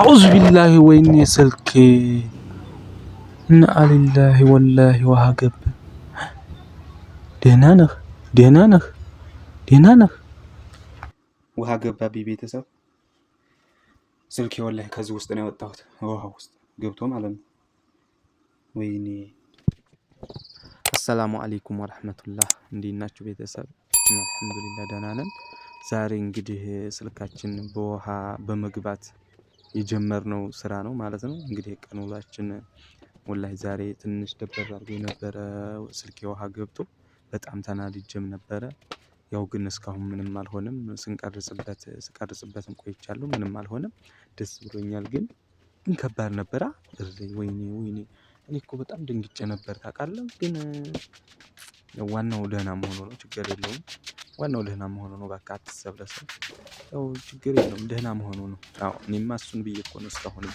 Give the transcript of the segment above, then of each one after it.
أعوذ بالله وإني سلكي إن لله والله وهجب ደህና ነህ ውሃ ገባብኝ ቤተሰብ ስልኬ ወላሂ ከዚህ ውስጥ ነው ያወጣሁት ውሃ ውስጥ ገብቶ ማለት ነው ወይኔ አሰላሙ አለይኩም ወራህመቱላህ እንዴት ናችሁ ቤተሰብ አልሐምዱሊላህ ደህና ነን ዛሬ እንግዲህ ስልካችን በውሃ በመግባት የጀመርነው ስራ ነው ማለት ነው እንግዲህ ቀን ውሏችን ወላሂ ዛሬ ትንሽ ደበር አድርጎኝ ነበረ ስልኬ ውሃ ገብቶ በጣም ተናድጄም ነበረ ያው ግን እስካሁን ምንም አልሆነም ስቀርጽበትም ቆይቻለሁ ምንም አልሆነም ደስ ብሎኛል ግን ከባድ ነበር ወይኔ እኔ እኮ በጣም ደንግጬ ነበር ታውቃለህ ግን ዋናው ደህና መሆኑ ነው ችግር የለውም ዋናው ደህና መሆኑ ነው በቃ አትሰብ ለሰው ያው ችግር የለውም ደህና መሆኑ ነው አዎ እኔማ እሱን ብዬ እኮ ነው እስካሁን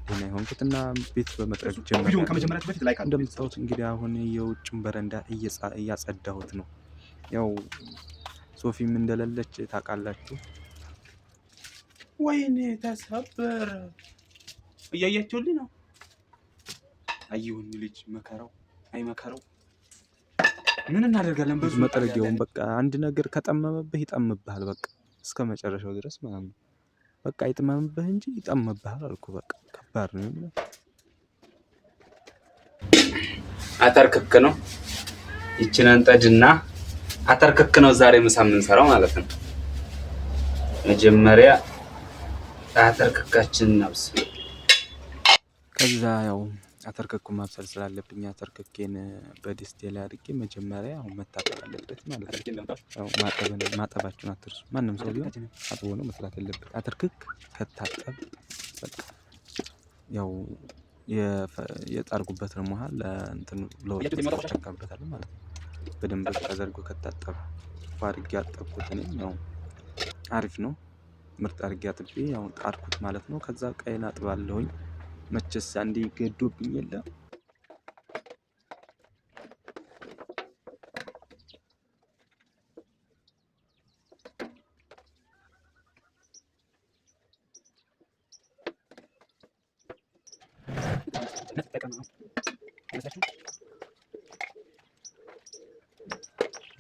ደህና የሆንኩትና ቤት በመጥረግ ጀመረ ቪዲዮውን ከመጀመሪያችሁ በፊት ላይክ እንደምታዩት እንግዲህ አሁን የውጭውን በረንዳ እያጸዳሁት ነው ያው ሶፊም እንደሌለች ታውቃላችሁ ወይኔ ተሰበር እያያችሁልኝ ነው አየሁኝ ልጅ መከራው አይመከረው ምን እናደርጋለን በዚህ መጥረጊያውን በቃ አንድ ነገር ከጠመመብህ ይጠምብሃል በቃ እስከመጨረሻው ድረስ ማለት ነው በቃ ይጥመምብህ እንጂ ይጠምብሃል አልኩ በቃ ከባድ ነው አተርክክ ነው ይችን አንጠድና አተርክክ ነው ዛሬ ምሳ የምንሰራው ማለት ነው መጀመሪያ አተርክካችንን እናብስል ከዛ ያው አተርክኩን ማብሰል ስላለብኝ አተርክኬን በድስቴ ላይ አድርጌ መጀመሪያ ያው መታጠብ አለበት ማለት ነው ያው ማጠባችሁን አትርሱ ማንም ሰው ቢሆን አጥቦ ነው መስራት ያለበት አተርክክ ከታጠብ በቃ ያው የጣርጉበትን ውሃ ለእንትን ለወጥ ተጨካበታል ማለት ነው በደንብ ተዘርጎ ከታጠበ አድርጌ አጠብኩት እኔ ያው አሪፍ ነው ምርጥ አድርጌ አጥቤ ያው ጣርኩት ማለት ነው ከዛ ቀይን አጥባለሁኝ መቸስ አንዴ ገዶብኝ የለ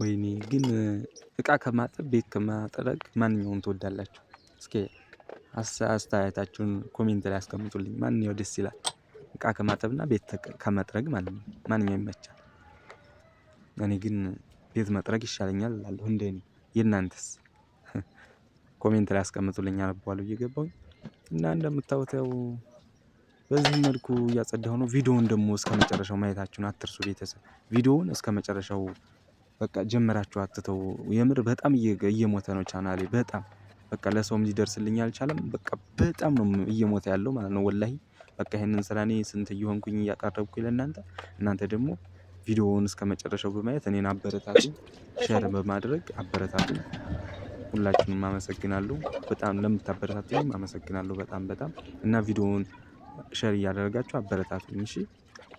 ወይኔ ግን እቃ ከማጠብ ቤት ከማጠረግ ማንኛውን ትወዳላችሁ እስኪ አስተያየታችሁን ኮሜንት ላይ አስቀምጡልኝ ማንኛው ደስ ይላል እቃ ከማጠብና ቤት ከመጥረግ ማንኛው ይመቻል እኔ ግን ቤት መጥረግ ይሻለኛል እላለሁ እንደኔ የእናንተስ ኮሜንት ላይ አስቀምጡልኝ አነባለሁ እየገባሁኝ እና እንደምታዩት ያው በዚህ መልኩ እያጸዳሁ ነው ቪዲዮውን ደግሞ እስከመጨረሻው ማየታችሁን አትርሱ ቤተሰብ ቪዲዮውን እስከመጨረሻው በቃ ጀመራችሁ አትተው የምር በጣም እየሞተ ነው ቻናሌ በጣም በቃ ለሰውም ሊደርስልኝ አልቻለም በቃ በጣም ነው እየሞተ ያለው ማለት ነው ወላሂ በቃ ይሄንን ስራ እኔ ስንት እየሆንኩኝ እያቀረብኩኝ ለእናንተ እናንተ ደግሞ ቪዲዮውን እስከመጨረሻው በማየት እኔን አበረታቱ ሼር በማድረግ አበረታቱ ሁላችሁንም አመሰግናለሁ በጣም ለምታበረታቱኝ አመሰግናለሁ በጣም እና ቪዲዮውን ሼር እያደረጋችሁ አበረታቱኝ እሺ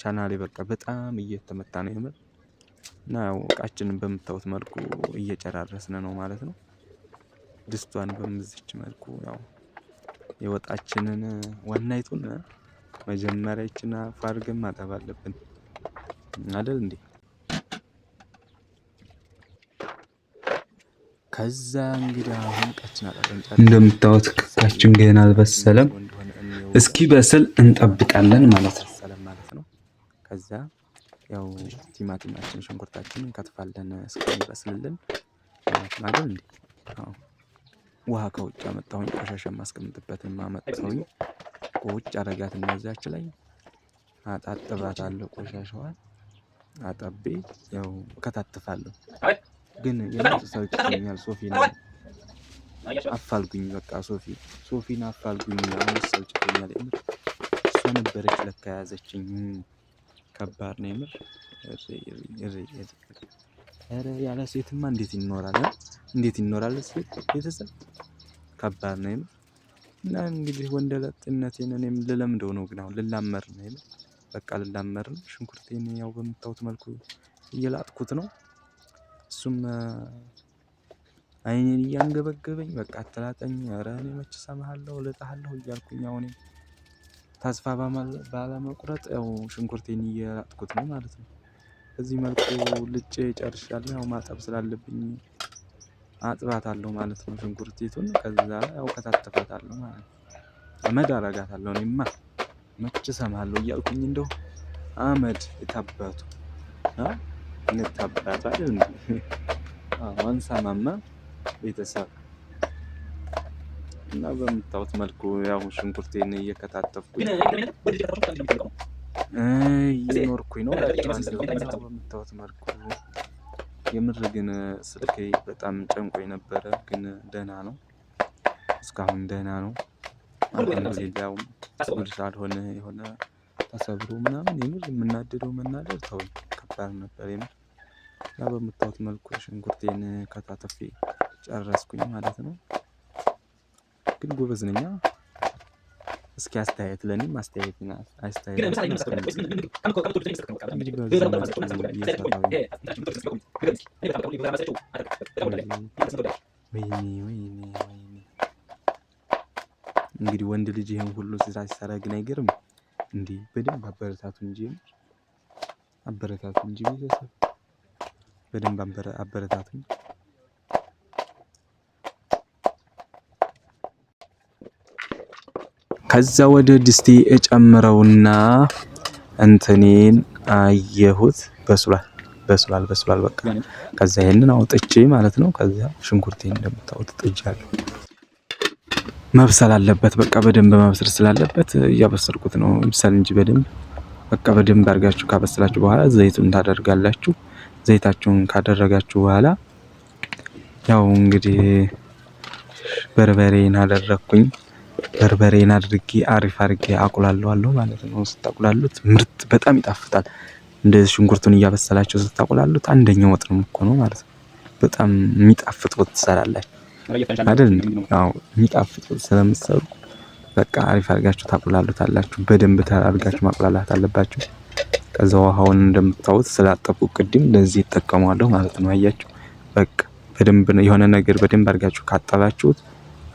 ቻናሌ በቃ በጣም እየተመታ ነው የምር እና ያው እቃችንን በምታዩት መልኩ እየጨራረስን ነው ማለት ነው ድስቷን በምዝች መልኩ ያው የወጣችንን ዋናይቱን መጀመሪያ ይችን አድርገን ማጠብ አለብን አይደል እንዴ ከዛ እንግዲህ አሁን እቃችን አጠብን እንደምታዩት እቃችን ገና አልበሰለም እስኪ በስል እንጠብቃለን ማለት ነው ከዛ ያው ቲማቲማችን ሽንኩርታችንን እንከትፋለን እስኪበስልልን አይደል እንዴ አዎ ውሃ ከውጭ አመጣሁኝ ቆሻሻ ማስቀምጥበትን ማመጣሁኝ ቁጭ አረጋትና እዛች ላይ አጣጥባታለሁ ቆሻሻዋን አጠቤ ያው ከታትፋለሁ ግን የምትሰው ይችላል ሶፊና አፋልጉኝ በቃ ሶፊና አፋልጉኝ አሁን ሰው ይችላል የምር እሷ ነበረች ለካ ያዘችኝ ከባድ ነው የምር ኧረ ያለ ሴትማ እንዴት ይኖራል ሴት ቤተሰብ ከባድ ነው የምር እና እንግዲህ ወንደላጤነቴን እኔም ልለምደው ነው ግን አሁን ልላመር ነው የምር በቃ ልላመር ነው ሽንኩርቴን ያው በምታዩት መልኩ እየላጥኩት ነው እሱም አይኔን እያንገበገበኝ በቃ አትላጠኝ፣ ኧረ እኔ መች እሰማሃለሁ እልጥሃለሁ እያልኩኝ አሁን ተስፋ ባለመቁረጥ ያው ሽንኩርቴን እየላጥኩት ነው ማለት ነው። በዚህ መልኩ ልጬ ጨርሻለሁ። ያው ማጠብ ስላለብኝ አጥባታለሁ ማለት ነው ሽንኩርቲቱን። ከዛ ያው ከታተፋታለሁ ማለት ነው። አመድ አረጋታለሁ። እኔማ መች እሰማሃለሁ እያልኩኝ እንደው አመድ የታባቱ እንታባቱ አይደል እንዴ? አንሰማማ ቤተሰብ እና በምታዩት መልኩ ያው ሽንኩርቴን እየከታተፍኩኝ እየኖርኩኝ ነው። በምታዩት መልኩ የምር ግን ስልኬ በጣም ጨንቆኝ ነበረ፣ ግን ደህና ነው እስካሁን ደህና ነው። አልሐምዱሊላህ ጉድ ሳልሆን የሆነ ተሰብሮ ምናምን የምር የምናደደው መናደድ ተውኝ፣ ከባድ ነበር የምር። እና በምታዩት መልኩ ሽንኩርቴን ከታተፌ ጨረስኩኝ ማለት ነው። ግን ጎበዝ ነኝ። እስኪ አስተያየት ለኔም አስተያየት እንግዲህ ወንድ ልጅ ይሄን ሁሉ ስራ ሲሰራ ግን አይገርም እንዴ? በደንብ አበረታቱ እንጂ ቤተሰብ በደንብ አበረታቱኝ። ከዛ ወደ ድስቴ እጨምረውና እንትኔን አየሁት በስሏል በቃ። ከዛ ይሄንን አውጥቼ ማለት ነው። ከዛ ሽንኩርቴን እንደምታውቁት ጥጃለሁ። መብሰል አለበት በቃ በደንብ መብሰል ስላለበት እያበሰልኩት ነው። ይብሰል እንጂ በደንብ በቃ በደንብ አድርጋችሁ ካበሰላችሁ በኋላ ዘይቱን ታደርጋላችሁ። ዘይታችሁን ካደረጋችሁ በኋላ ያው እንግዲህ በርበሬን አደረኩኝ። በርበሬን አድርጌ አሪፍ አድርጌ አቁላለዋለሁ ማለት ነው። ስታቁላሉት ምርጥ በጣም ይጣፍጣል። እንደዚህ ሽንኩርቱን እያበሰላችሁ ስታቁላሉት አንደኛው ወጥ ነው እኮ ነው ማለት ነው። በጣም የሚጣፍጥ ወጥ ትሰራላችሁ አይደል? አዎ የሚጣፍጥ ወጥ ስለምትሰሩ በቃ አሪፍ አድርጋችሁ ታቁላሉታላችሁ። በደንብ አድርጋችሁ ማቁላላት አለባችሁ። ከዛ ውሃውን እንደምታዩት ስላጠብኩ ቅድም ለዚህ እጠቀማለሁ ማለት ነው። አያችሁ በቃ በደንብ የሆነ ነገር በደንብ አድርጋችሁ ካጠባችሁት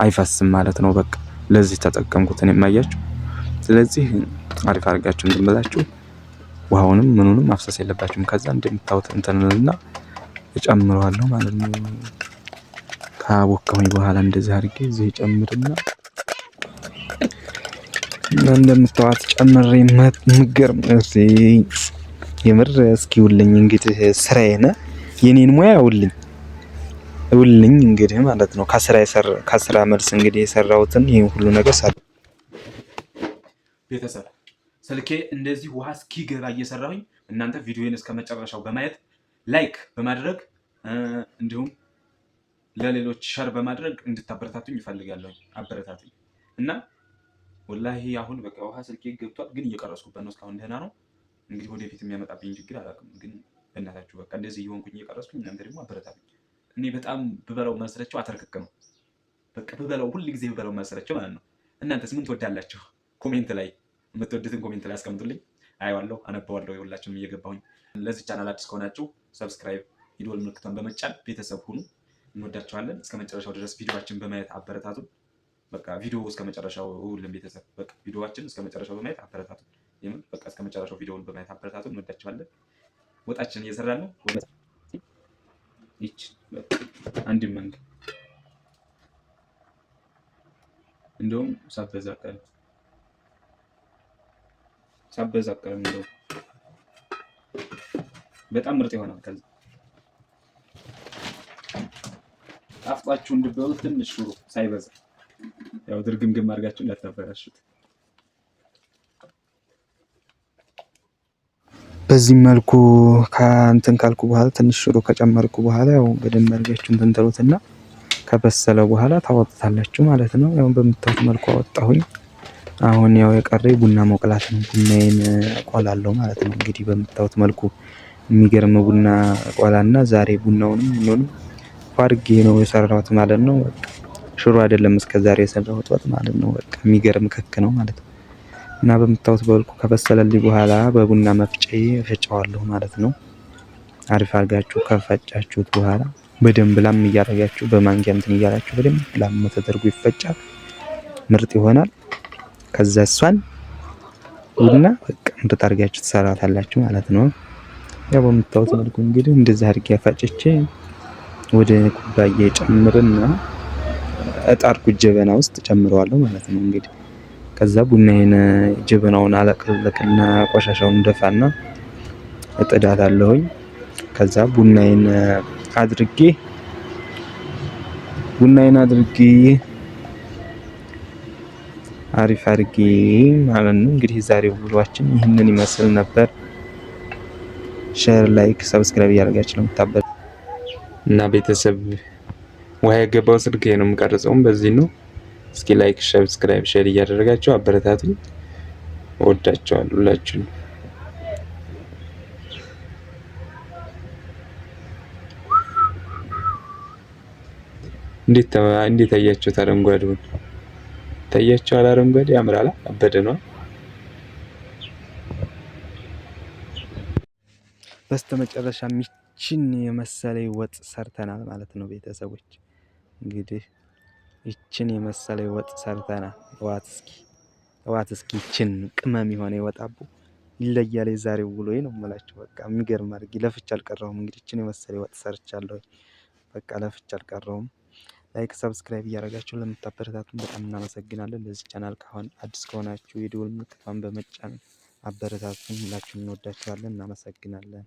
አይፈስም ማለት ነው። በቃ ለዚህ ተጠቀምኩት እኔም አያችሁ። ስለዚህ አሪፍ አድርጋችሁ እንትን ብላችሁ ውሃውንም ምኑንም ማፍሰስ የለባችሁም። ከዛ እንደምታዩት እንትንልና እጨምረዋለሁ ማለት ነው። ካቦካሁኝ በኋላ እንደዚህ አድርጌ እዚህ ጨምርና እንደምታዩት ጨምሬ ምገርም የምር እስኪውልኝ እንግዲህ ስራዬን የኔን ሙያ ውልኝ እንግዲህ ማለት ነው። ከስራ መልስ እንግዲህ የሰራሁትን ይሄን ሁሉ ነገር ቤተሰብ ስልኬ እንደዚህ ውሃ እስኪገባ እየሰራሁኝ እናንተ ቪዲዮዬን እስከመጨረሻው በማየት ላይክ በማድረግ እንዲሁም ለሌሎች ሸር በማድረግ እንድታበረታቱኝ እፈልጋለሁ። አበረታቱኝ እና ወላሂ አሁን በቃ ውሃ ስልኬ ገብቷል፣ ግን እየቀረስኩበት ነው። እስካሁን ደህና ነው። እንግዲህ ወደፊት የሚያመጣብኝ ችግር አላውቅም፣ ግን በእናታችሁ በቃ እንደዚህ እየሆንኩኝ እየቀረስኩኝ እናንተ ደግሞ አበረታቱኝ። እኔ በጣም ብበላው ማሰለቸው አተርክክ ነው። በቃ ብበላው ሁሉ ጊዜ ብበላው ማሰለቸው ማለት ነው። እናንተስ ምን ትወዳላችሁ? ኮሜንት ላይ የምትወዱትን ኮሜንት ላይ አስቀምጡልኝ። አየዋለሁ፣ አነባዋለሁ። የሁላችሁም እየገባሁኝ ለዚህ ቻናል አዲስ ከሆናችሁ ሰብስክራይብ፣ የደወል ምልክቱን በመጫን ቤተሰብ ሁኑ። እንወዳችኋለን። እስከ መጨረሻው ድረስ ቪዲዮአችን በማየት አበረታቱ። በቃ ቪዲዮ እስከ መጨረሻው ሁሉም ቤተሰብ በቃ ቪዲዮአችን እስከ መጨረሻው በማየት አበረታቱ። የምን በቃ እስከ መጨረሻው ቪዲዮውን በማየት አበረታቱ። እንወዳችኋለን። ወጣችን እየሰራን ነው። ይች አንድ መንግ እንደውም ሳበዛቀር እንደው በጣም ምርጥ ይሆናል። ከዛ ጣፍጧችሁ እንድበሉት ትንሽ ሽሮ ሳይበዛ ያው ድርግምግም አድርጋችሁ እንዳታበላሹት። በዚህ መልኩ ከእንትን ካልኩ በኋላ ትንሽ ሽሮ ከጨመርኩ በኋላ ያው በደንብ አድርጋችሁ እንትን ትሉትና ከበሰለ በኋላ ታወጡታላችሁ ማለት ነው። ያው በምታዩት መልኩ አወጣሁኝ። አሁን ያው የቀረኝ ቡና መቁላት ነው። ቡናዬን እቆላለሁ ማለት ነው። እንግዲህ በምታዩት መልኩ የሚገርም ቡና ቆላና ዛሬ ቡናውንም ምኑንም አድርጌ ነው የሰራሁት ማለት ነው። በቃ ሽሮ አይደለም እስከዛሬ የሰራሁት ወጥ ማለት ነው። በቃ የሚገርም ክክ ነው ማለት ነው። እና በምታዩት መልኩ ከበሰለልኝ በኋላ በቡና መፍጫዬ እፈጨዋለሁ ማለት ነው። አሪፍ አድርጋችሁ ከፈጫችሁት በኋላ በደንብ ላም እያደረጋችሁ በማንኪያ እንትን እያላችሁ በደንብ ላም ተደርጎ ይፈጫል። ምርጥ ይሆናል። ከዛ እሷን ቡና በቃ ምርጥ አድርጋችሁ ትሰራታላችሁ ማለት ነው። ያው በምታዩት መልኩ እንግዲህ እንደዛ አድርጌ ፈጭቼ ወደ ኩባያ ጨምርና እጣርኩ ጀበና ውስጥ ጨምረዋለሁ ማለት ነው። እንግዲህ ከዛ ቡናዬን ጀበናውን አለቅልቅና ቆሻሻውን ደፋና እጥዳታለሁኝ። ከዛ ቡናዬን አድርጌ አሪፍ አድርጌ ማለት ነው። እንግዲህ ዛሬው ውሏችን ይህንን ይመስል ነበር። ሼር፣ ላይክ፣ ሰብስክራይብ እያደረጋችሁ ነው የምታበል እና ቤተሰብ ውሃ የገባው ስልክ ነው የምቀርጸውም በዚህ ነው። እስኪ ላይክ፣ ሰብስክራይብ፣ ሼር እያደረጋችሁ አበረታቱኝ። እወዳችኋለሁ ሁላችሁም። እንዴት አያችሁት? አረንጓዴውን ታያችኋል? አረንጓዴ ያምራል። አበደ ነው። በስተመጨረሻ ይችን የመሰለ ወጥ ሰርተናል ማለት ነው ቤተሰቦች። እንግዲህ ይችን የመሰለ ወጥ ሰርተናል። ዋት እስኪ ይችን ቅመም የሆነ ይወጣቡ ይለያል። የዛሬው ውሎዬ ነው የምላችሁ። በቃ የሚገርም አድርጌ ለፍቼ አልቀረሁም። እንግዲህ ይችን የመሰለ ወጥ ሰርቻለሁ። በቃ ለፍቼ አልቀረሁም። ላይክ ሰብስክራይብ እያደረጋችሁ ለምታበረታቱን በጣም እናመሰግናለን። ለዚህ ቻናል ካሁን አዲስ ከሆናችሁ የደወል ምልክቷን በመጫን አበረታቱን። ሁላችሁም እንወዳችኋለን፣ እናመሰግናለን።